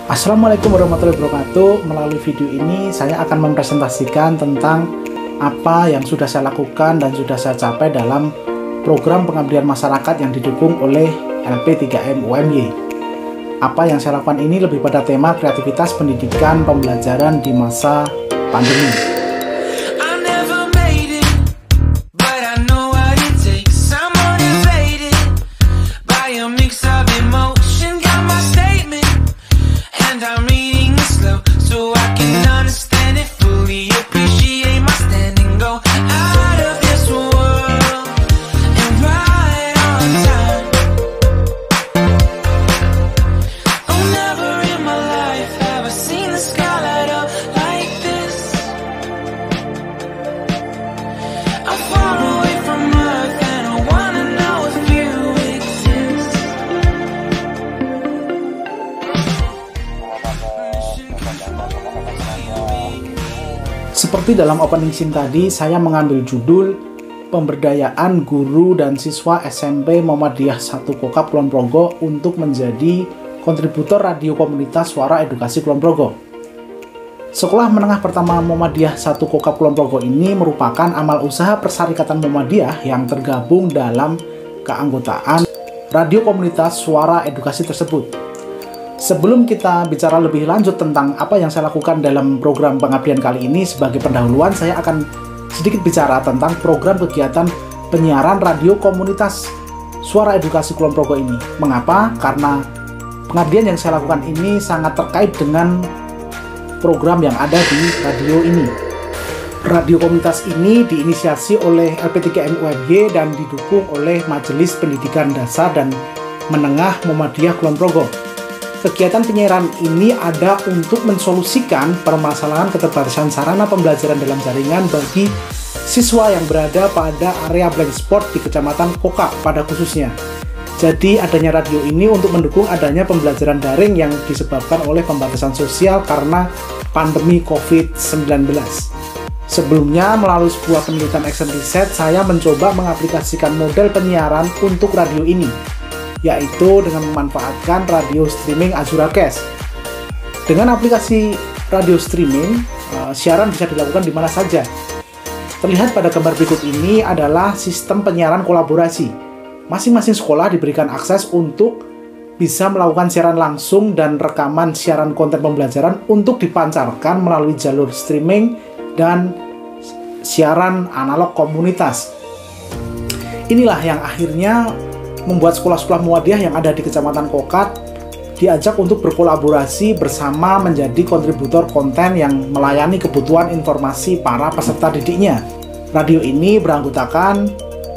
Assalamualaikum warahmatullahi wabarakatuh. Melalui video ini saya akan mempresentasikan tentang apa yang sudah saya lakukan dan sudah saya capai dalam program pengabdian masyarakat yang didukung oleh LP3M UMY. Apa yang saya lakukan ini lebih pada tema kreativitas pendidikan pembelajaran di masa pandemi. Seperti dalam opening scene tadi, saya mengambil judul Pemberdayaan Guru dan Siswa SMP Muhammadiyah 1 Kokap Kulon Progo untuk menjadi kontributor radio komunitas Suara Edukasi Kulon Progo. Sekolah Menengah Pertama Muhammadiyah 1 Kokap Kulon Progo ini merupakan amal usaha Persyarikatan Muhammadiyah yang tergabung dalam keanggotaan radio komunitas Suara Edukasi tersebut. Sebelum kita bicara lebih lanjut tentang apa yang saya lakukan dalam program pengabdian kali ini, sebagai pendahuluan saya akan sedikit bicara tentang program kegiatan penyiaran radio komunitas Suara Edukasi Kulon Progo ini. Mengapa? Karena pengabdian yang saya lakukan ini sangat terkait dengan program yang ada di radio ini. Radio komunitas ini diinisiasi oleh LP3M UMY dan didukung oleh Majelis Pendidikan Dasar dan Menengah Muhammadiyah Kulon Progo. Kegiatan penyiaran ini ada untuk mensolusikan permasalahan keterbatasan sarana pembelajaran dalam jaringan bagi siswa yang berada pada area blank spot di Kecamatan Kokap pada khususnya. Jadi adanya radio ini untuk mendukung adanya pembelajaran daring yang disebabkan oleh pembatasan sosial karena pandemi COVID-19. Sebelumnya, melalui sebuah penelitian action riset, saya mencoba mengaplikasikan model penyiaran untuk radio ini, yaitu dengan memanfaatkan radio streaming AzuraCast. Dengan aplikasi radio streaming, siaran bisa dilakukan di mana saja. Terlihat pada gambar berikut ini adalah sistem penyiaran kolaborasi. Masing-masing sekolah diberikan akses untuk bisa melakukan siaran langsung dan rekaman siaran konten pembelajaran untuk dipancarkan melalui jalur streaming dan siaran analog komunitas. Inilah yang akhirnya membuat sekolah-sekolah Muhammadiyah yang ada di Kecamatan Kokap diajak untuk berkolaborasi bersama menjadi kontributor konten yang melayani kebutuhan informasi para peserta didiknya. Radio ini beranggotakan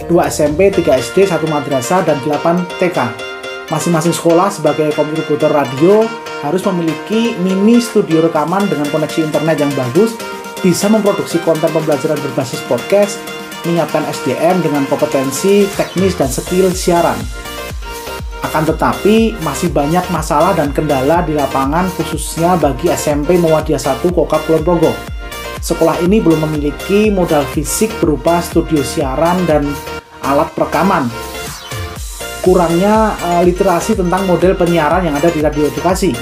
2 SMP, 3 SD, 1 madrasah, dan 8 TK. Masing-masing sekolah sebagai kontributor radio harus memiliki mini studio rekaman dengan koneksi internet yang bagus, bisa memproduksi konten pembelajaran berbasis podcast, menyiapkan SDM dengan kompetensi teknis dan skill siaran. Akan tetapi, masih banyak masalah dan kendala di lapangan khususnya bagi SMP Muhammadiyah 1 Kokap Kulon Progo. Sekolah ini belum memiliki modal fisik berupa studio siaran dan alat perekaman. Kurangnya literasi tentang model penyiaran yang ada di radio edukasi,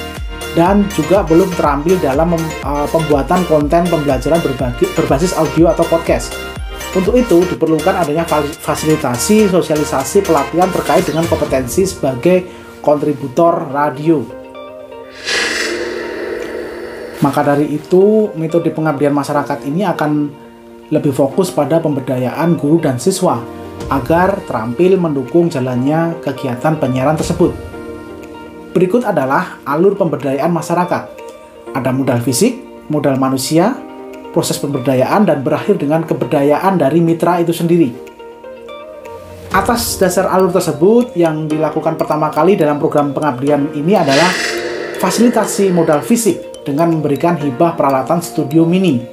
dan juga belum terampil dalam pembuatan konten pembelajaran berbasis audio atau podcast. Untuk itu, diperlukan adanya fasilitasi, sosialisasi, pelatihan terkait dengan kompetensi sebagai kontributor radio. Maka dari itu, metode pengabdian masyarakat ini akan lebih fokus pada pemberdayaan guru dan siswa agar terampil mendukung jalannya kegiatan penyiaran tersebut. Berikut adalah alur pemberdayaan masyarakat. Ada modal fisik, modal manusia, proses pemberdayaan, dan berakhir dengan keberdayaan dari mitra itu sendiri. Atas dasar alur tersebut, yang dilakukan pertama kali dalam program pengabdian ini adalah fasilitasi modal fisik dengan memberikan hibah peralatan studio mini.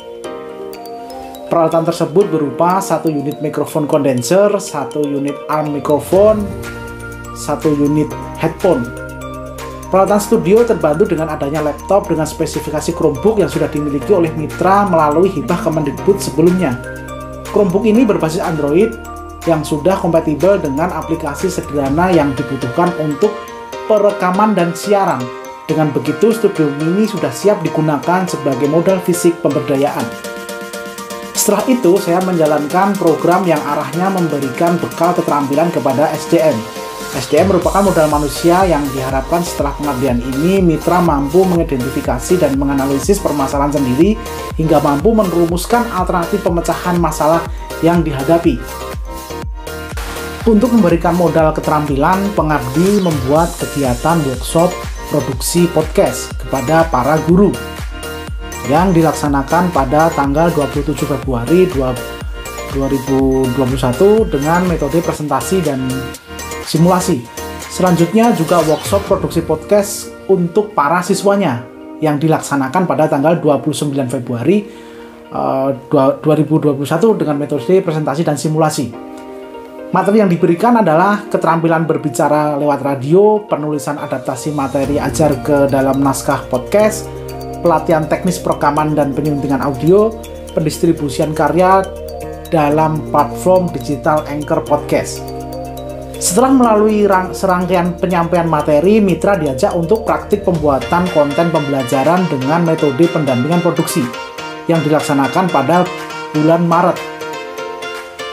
Peralatan tersebut berupa 1 unit mikrofon kondenser, 1 unit arm mikrofon, 1 unit headphone. Peralatan studio terbantu dengan adanya laptop dengan spesifikasi Chromebook yang sudah dimiliki oleh mitra melalui hibah Kemendikbud sebelumnya. Chromebook ini berbasis Android yang sudah kompatibel dengan aplikasi sederhana yang dibutuhkan untuk perekaman dan siaran. Dengan begitu, studio mini sudah siap digunakan sebagai modal fisik pemberdayaan. Setelah itu, saya menjalankan program yang arahnya memberikan bekal keterampilan kepada SDM. SDM merupakan modal manusia yang diharapkan setelah pengabdian ini, mitra mampu mengidentifikasi dan menganalisis permasalahan sendiri hingga mampu merumuskan alternatif pemecahan masalah yang dihadapi. Untuk memberikan modal keterampilan, pengabdi membuat kegiatan workshop produksi podcast kepada para guru yang dilaksanakan pada tanggal 27 Februari 2021 dengan metode presentasi dan simulasi. Selanjutnya juga workshop produksi podcast untuk para siswanya yang dilaksanakan pada tanggal 29 Februari 2021 dengan metode presentasi dan simulasi. Materi yang diberikan adalah keterampilan berbicara lewat radio, penulisan adaptasi materi ajar ke dalam naskah podcast, pelatihan teknis perekaman dan penyuntingan audio, pendistribusian karya dalam platform digital Anchor Podcast. Setelah melalui serangkaian penyampaian materi, mitra diajak untuk praktik pembuatan konten pembelajaran dengan metode pendampingan produksi yang dilaksanakan pada bulan Maret.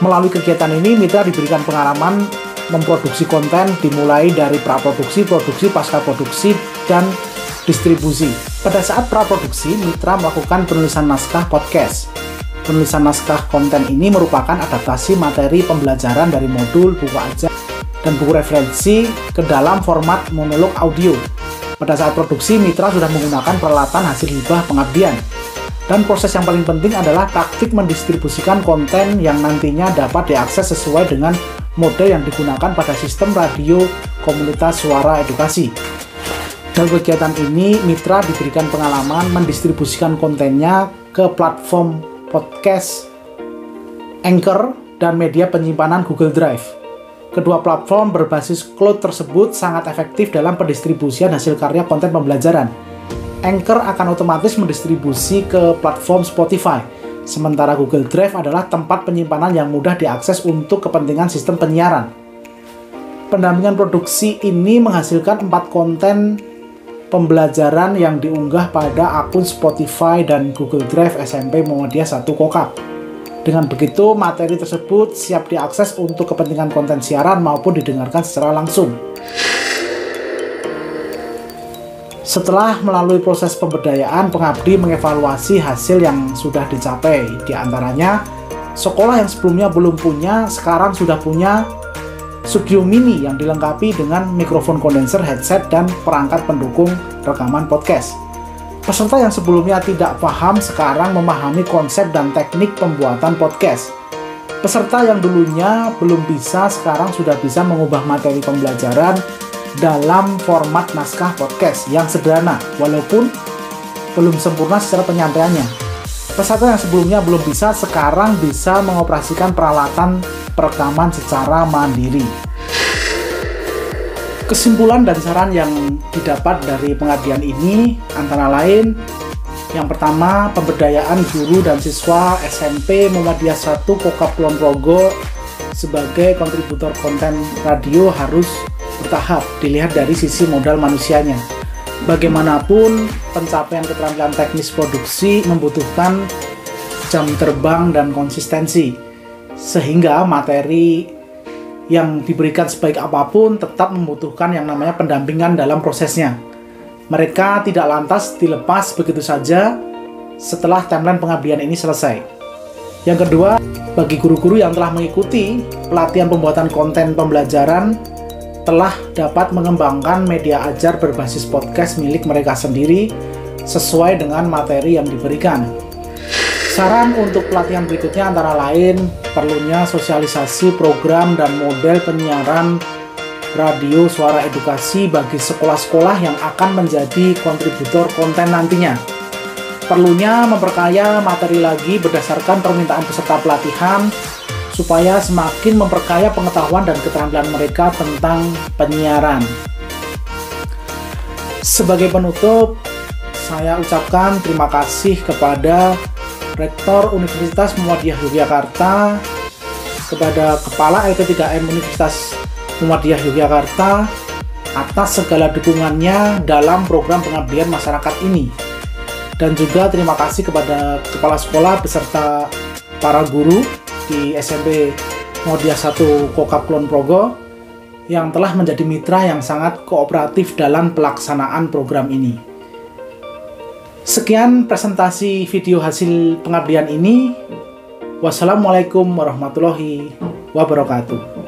Melalui kegiatan ini, mitra diberikan pengalaman memproduksi konten dimulai dari praproduksi, produksi, pasca-produksi, dan distribusi. Pada saat praproduksi, mitra melakukan penulisan naskah podcast. Penulisan naskah konten ini merupakan adaptasi materi pembelajaran dari modul, buku ajar, dan buku referensi ke dalam format monolog audio. Pada saat produksi, mitra sudah menggunakan peralatan hasil hibah pengabdian. Dan proses yang paling penting adalah praktik mendistribusikan konten yang nantinya dapat diakses sesuai dengan mode yang digunakan pada sistem radio komunitas suara edukasi. Dalam kegiatan ini, mitra diberikan pengalaman mendistribusikan kontennya ke platform podcast, Anchor, dan media penyimpanan Google Drive. Kedua platform berbasis cloud tersebut sangat efektif dalam pendistribusian hasil karya konten pembelajaran. Anchor akan otomatis mendistribusi ke platform Spotify, sementara Google Drive adalah tempat penyimpanan yang mudah diakses untuk kepentingan sistem penyiaran. Pendampingan produksi ini menghasilkan 4 konten pembelajaran yang diunggah pada akun Spotify dan Google Drive SMP Muhammadiyah 1 Kokap. Dengan begitu, materi tersebut siap diakses untuk kepentingan konten siaran maupun didengarkan secara langsung. Setelah melalui proses pemberdayaan, pengabdi mengevaluasi hasil yang sudah dicapai. Di antaranya, sekolah yang sebelumnya belum punya, sekarang sudah punya studio mini yang dilengkapi dengan mikrofon kondenser, headset, dan perangkat pendukung rekaman podcast. Peserta yang sebelumnya tidak paham, sekarang memahami konsep dan teknik pembuatan podcast. Peserta yang dulunya belum bisa, sekarang sudah bisa mengubah materi pembelajaran dalam format naskah podcast yang sederhana, walaupun belum sempurna secara penyampaiannya. Peserta yang sebelumnya belum bisa, sekarang bisa mengoperasikan peralatan perekaman secara mandiri. Kesimpulan dan saran yang didapat dari pengabdian ini antara lain: yang pertama, pemberdayaan guru dan siswa SMP Muhammadiyah 1 Kokap Kulon Progo sebagai kontributor konten radio harus bertahap, dilihat dari sisi modal manusianya. Bagaimanapun, pencapaian keterampilan teknis produksi membutuhkan jam terbang dan konsistensi, sehingga materi yang diberikan sebaik apapun tetap membutuhkan yang namanya pendampingan dalam prosesnya. Mereka tidak lantas dilepas begitu saja setelah timeline pengabdian ini selesai. Yang kedua, bagi guru-guru yang telah mengikuti pelatihan pembuatan konten pembelajaran, telah dapat mengembangkan media ajar berbasis podcast milik mereka sendiri sesuai dengan materi yang diberikan. Saran untuk pelatihan berikutnya antara lain perlunya sosialisasi program dan model penyiaran radio suara edukasi bagi sekolah-sekolah yang akan menjadi kontributor konten nantinya. Perlunya memperkaya materi lagi berdasarkan permintaan peserta pelatihan, supaya semakin memperkaya pengetahuan dan keterampilan mereka tentang penyiaran. Sebagai penutup, saya ucapkan terima kasih kepada Rektor Universitas Muhammadiyah Yogyakarta, kepada Kepala LP3M Universitas Muhammadiyah Yogyakarta, atas segala dukungannya dalam program pengabdian masyarakat ini. Dan juga terima kasih kepada kepala sekolah beserta para guru di SMP Muhammadiyah 1 Kokap Kulon Progo yang telah menjadi mitra yang sangat kooperatif dalam pelaksanaan program ini. Sekian presentasi video hasil pengabdian ini. Wassalamualaikum warahmatullahi wabarakatuh.